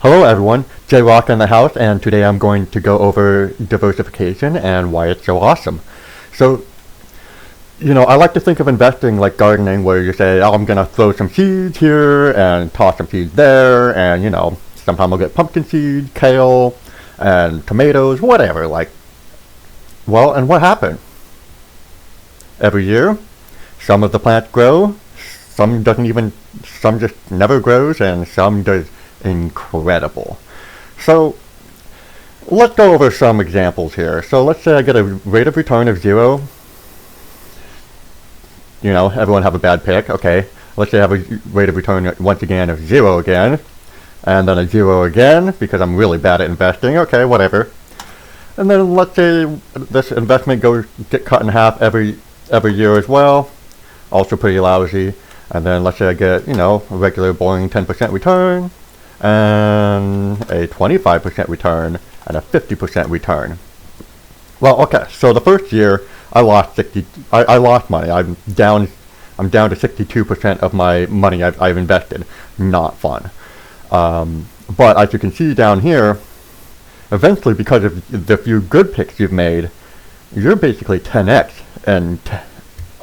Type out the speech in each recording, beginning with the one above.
Hello everyone, J-Rock in the house, and today I'm going to go over diversification and why it's so awesome. So, I like to think of investing like gardening, where you say, oh, I'm going to throw some seeds here and toss some seeds there, and sometimes I'll get pumpkin seed, kale, and tomatoes, whatever, and what happened? Every year, some of the plants grow, some just never grows, and some does incredible. So let's go over some examples here. So let's say I get a rate of return of 0. Everyone have a bad pick. Okay, let's say I have a rate of return once again of 0 again, and then a 0 again because I'm really bad at investing. Okay, whatever. And then let's say this investment get cut in half every year as well. Also pretty lousy. And then let's say I get a regular boring 10% return, and a 25% return, and a 50% return. Well, okay, so the first year I lost I lost money. I'm down to 62% of my money I've invested. Not fun. But as you can see down here, eventually, because of the few good picks you've made, you're basically 10x and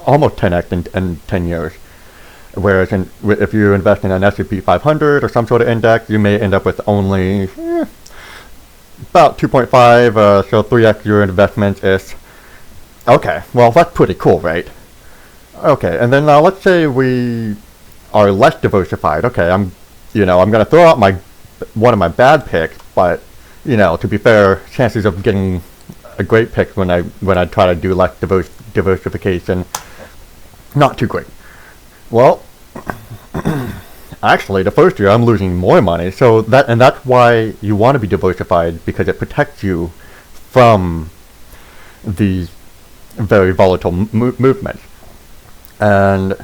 almost 10x in 10 years. Whereas if you invest in an S&P 500 or some sort of index, you may end up with only about 2.5, so 3x your investment is. Okay, well that's pretty cool, right? Okay, and then now let's say we are less diversified. Okay, I'm going to throw out one of my bad picks, but to be fair, chances of getting a great pick when I try to do less diversification, not too great. Well, actually, the first year I'm losing more money. So that's why you want to be diversified, because it protects you from these very volatile movements. And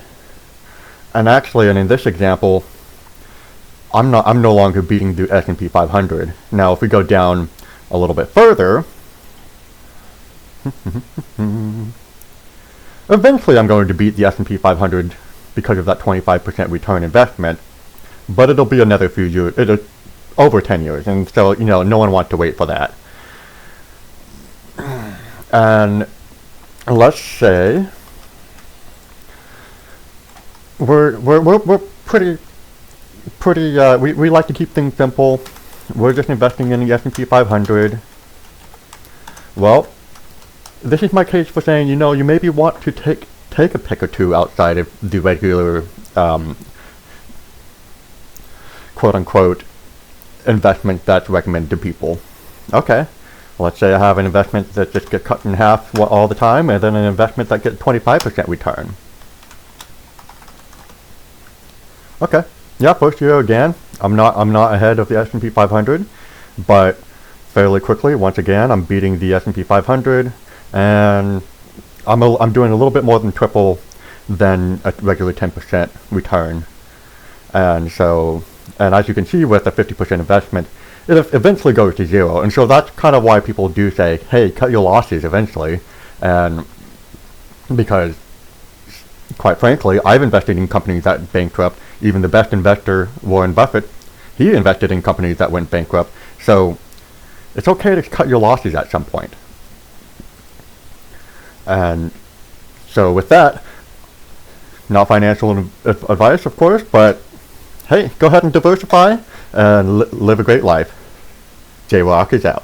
actually, and in this example, I'm no longer beating the S&P 500. Now, if we go down a little bit further, eventually I'm going to beat the S&P 500 because of that 25% return investment, but it'll be another few years, over 10 years, and so, no one wants to wait for that. And let's say we're pretty, we like to keep things simple. We're just investing in the S&P 500. Well, this is my case for saying, you maybe want to take a pick or two outside of the regular, quote-unquote, investment that's recommended to people. Okay, let's say I have an investment that just gets cut in half all the time, and then an investment that gets 25% return. Okay, yeah, first year again, I'm not ahead of the S&P 500, but fairly quickly, once again, I'm beating the S&P 500, and I'm doing a little bit more than triple than a regular 10% return. And as you can see with a 50% investment, it eventually goes to 0. And so that's kind of why people do say, hey, cut your losses eventually. And because, quite frankly, I've invested in companies that bankrupt. Even the best investor, Warren Buffett, he invested in companies that went bankrupt. So it's okay to cut your losses at some point. And so with that, not financial advice, of course, but hey, go ahead and diversify and live a great life. J-Rock is out.